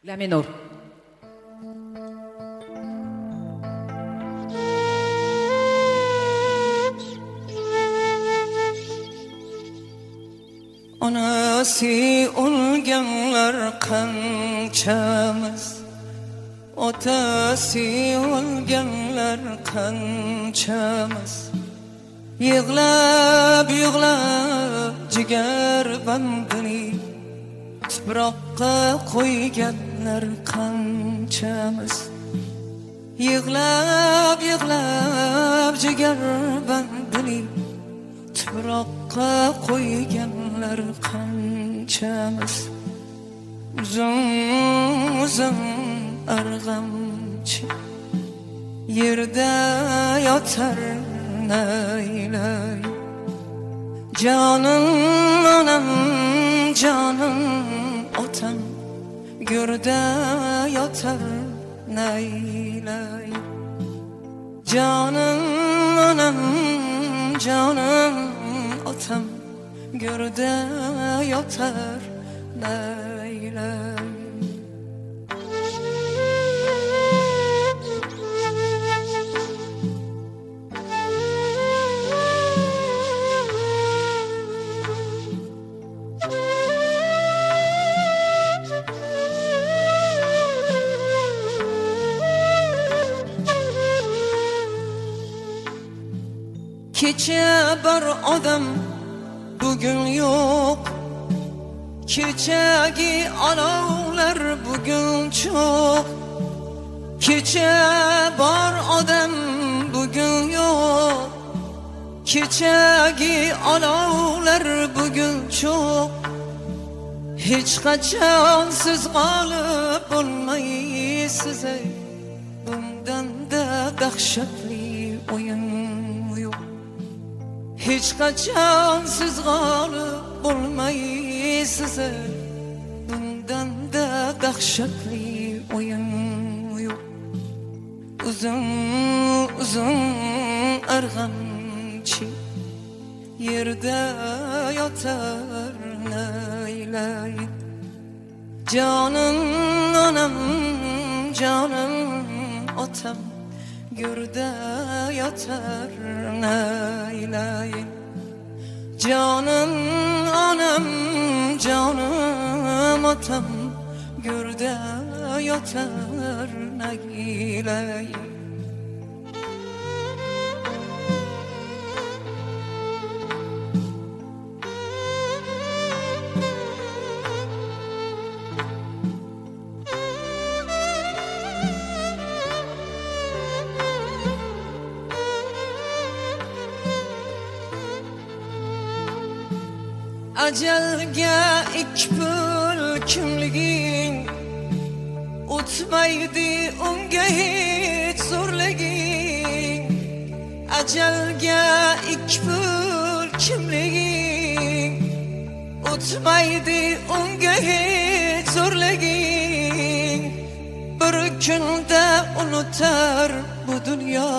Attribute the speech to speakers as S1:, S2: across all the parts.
S1: La menor.
S2: Onasi o'lganlar qanchamiz, otasi o'lganlar qanchamiz. Yig'lab yig'lab jigar bandini tuproqqa qo'yganlar qanchamiz. Yig'lab yig'lab jigar bandini tuproqqa qo'yganlar qanchamiz. Uzun uzun arg'amchi yerda yotar naylay. Canım onam, canım otam go'rda yotar naylay. Canım onam, canım otam go'rda yotar naylay. Kecha bir odam bugün yok, kechagi olovlar bugün çok. Kecha bor odam bugün yok, kechagi olovlar bugün çok. Hech qachon siz g'olib bo'lmaysiz, bundan da dahshatli o'yin yo'q. Hech qachon siz g'olib bo'lmaysiz, bundan da dahshatli o'yin yo'q. Uzun uzun arg'amchi yerda yotar naylay. Canım onam, canım otam go'rda yotar naylay. Canım onam, canım otam go'rda yotar naylay. Ajalga ikki pul kimliging o'tmaydi, unga hech zo'rliging. Ajalga ikki pul kimliging o'tmaydi, unga hech zo'rliging. Bir kunda unutar bu dunyo,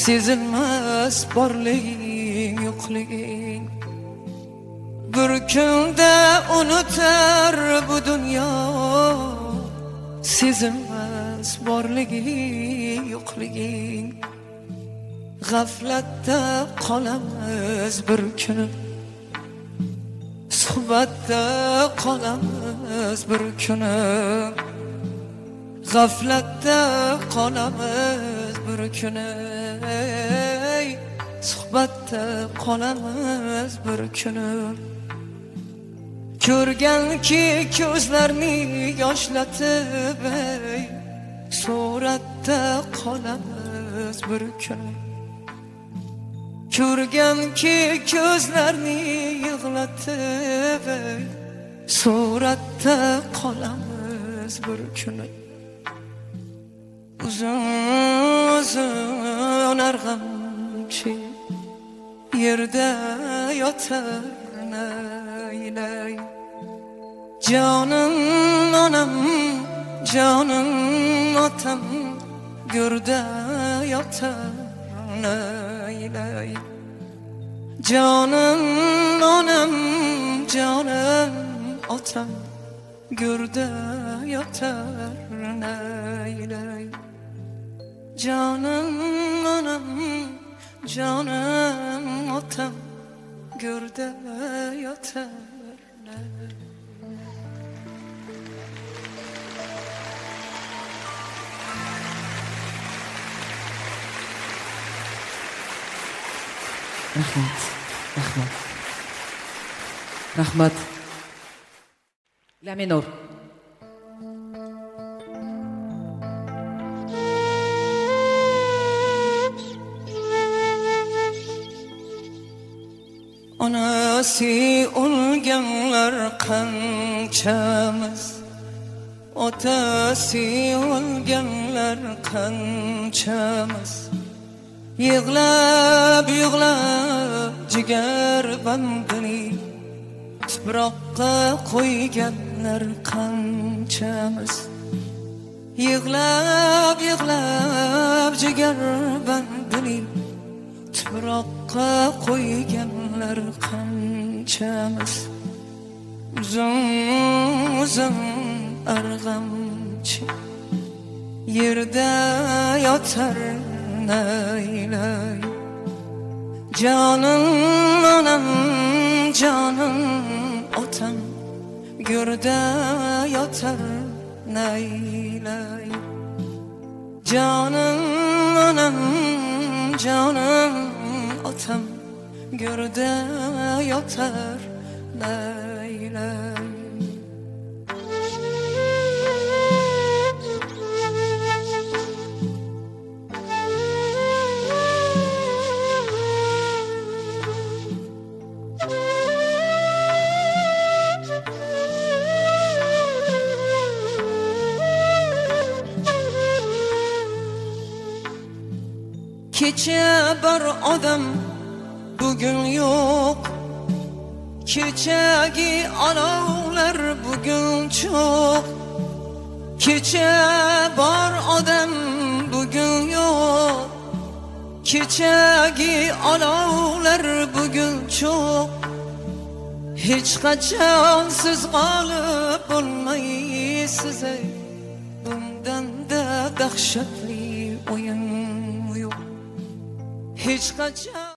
S2: sezilmas borliging yo'qliging. Bir kunda unutar bu dünya, sezilmez borliging yo'qliging. G'aflatda qolamiz bir kuni, suhbatda qolamiz bir kuni. G'aflatda qolamiz bir kuni, suhbatda qolamiz bir kuni. Ko'rganki ko'zlarni yoshlatib, suratda qolamiz bir kuni. Ko'rganki ko'zlarni yig'latib, suratda qolamiz bir kuni. Uzun uzun arg'amchi yerda yotar naylay. Canım onam, canım otam go'rda yotar naylay. Canım onam, canım otam gürde yatar neyley. Canım anam, canım otam, gürde yatar neyley.
S1: Rahmat. Rahmat. La menor.
S2: Anası olganlar kançamız, otası olganlar kançamız. Yığlab yığlab jigar bandini tuproqqa qo'yganlar qanchamiz. Yığlab yığlab jigar bandini tuproqqa qo'yganlar qanchamiz. Uzun uzun arg'amchi yerda yotar neyley. Canım anam, canım otam, gürde yatar neyley. Canım anam, canım otam, gürde yatar neyley. Kecha bir odam bugün yok, kechagi olovlar bugün çok. Kecha bor odam bugün yok, kechagi olovlar bugün çok. Hech qachon siz g'olib bo'lmaysiz, bundan da dahshatli o'yin yo'q. Hech qachon